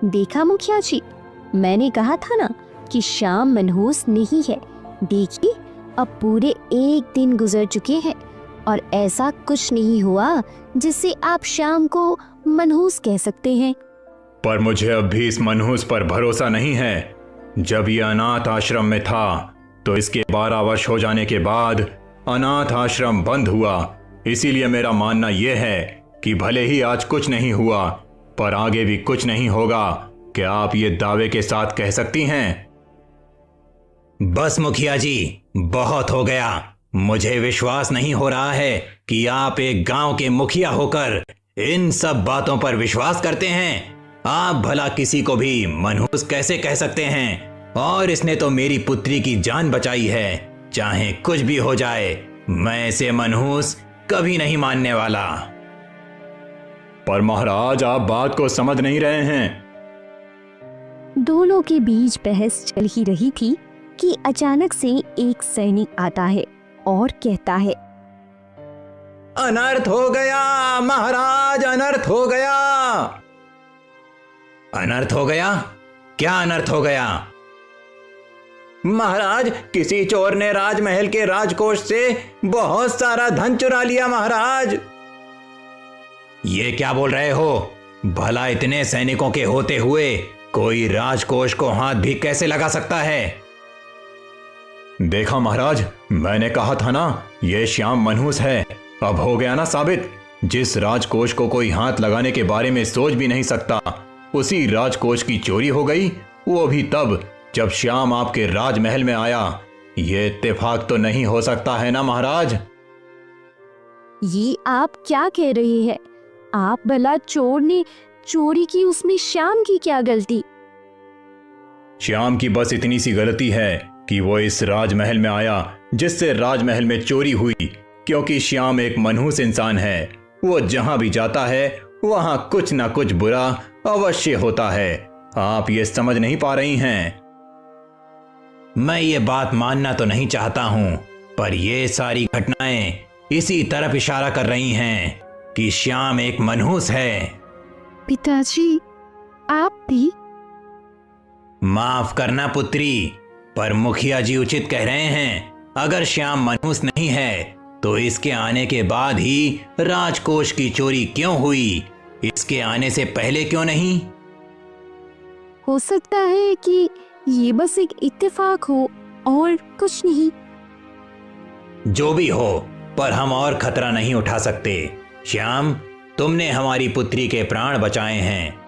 देखा मुखिया जी, मैंने कहा था ना कि श्याम मनहूस नहीं है। देखिए, अब पूरे 1 दिन गुजर चुके हैं और ऐसा कुछ नहीं हुआ जिससे आप श्याम को मनहूस कह सकते हैं। पर मुझे अब भी इस मनहूस पर भरोसा नहीं है। जब ये अनाथ आश्रम में था तो इसके 12 वर्ष हो जाने के बाद अनाथ आश्रम बंद हुआ। इसीलिए मेरा मानना यह है कि भले ही आज कुछ नहीं हुआ, पर आगे भी कुछ नहीं होगा। क्या आप ये दावे के साथ कह सकती हैं? बस मुखिया जी, बहुत हो गया। मुझे विश्वास नहीं हो रहा है कि आप एक गांव के मुखिया होकर इन सब बातों पर विश्वास करते हैं। आप भला किसी को भी मनहूस कैसे कह सकते हैं? और इसने तो मेरी पुत्री की जान बचाई है। चाहे कुछ भी हो जाए, मैं इसे मनहूस कभी नहीं मानने वाला। पर महाराज, आप बात को समझ नहीं रहे हैं। दोनों के बीच बहस चल ही रही थी कि अचानक से एक सैनिक आता है और कहता है, अनर्थ हो गया महाराज, अनर्थ हो गया। अनर्थ हो गया? क्या अनर्थ हो गया? महाराज, किसी चोर ने राजमहल के राजकोष से बहुत सारा धन चुरा लिया महाराज। ये क्या बोल रहे हो? भला इतने सैनिकों के होते हुए कोई राजकोष को हाथ भी कैसे लगा सकता है? देखा महाराज, मैंने कहा था ना, ये श्याम मनहूस है। अब हो गया ना साबित। जिस राजकोष को कोई हाथ लगाने के बारे में सोच भी नहीं सकता, उसी राजकोष की चोरी हो गई, वो भी तब जब श्याम आपके राजमहल में आया। ये इत्तेफाक तो नहीं हो सकता है ना महाराज? ये आप क्या कह रहे हैं? आप भला चोर ने चोरी की, उसमें श्याम की क्या गलती? श्याम की बस इतनी सी गलती है कि वो इस राजमहल में आया जिससे राजमहल में चोरी हुई। क्योंकि श्याम एक मनहूस इंसान है। वो जहां भी जाता है वहां कुछ ना कुछ बुरा अवश्य होता है। आप ये समझ नहीं पा रही हैं। मैं ये बात मानना तो नहीं चाहता हूं, पर ये सारी घटनाएं इसी तरफ इशारा कर रही हैं कि श्याम एक मनहूस है। पिताजी, आप भी? माफ करना पुत्री, पर मुखिया जी उचित कह रहे हैं। अगर श्याम मनहूस नहीं है तो इसके आने के बाद ही राजकोष की चोरी क्यों हुई? इसके आने से पहले क्यों नहीं? हो सकता है कि ये बस एक इत्तेफाक हो और कुछ नहीं। जो भी हो, पर हम और खतरा नहीं उठा सकते। श्याम, तुमने हमारी पुत्री के प्राण बचाए हैं।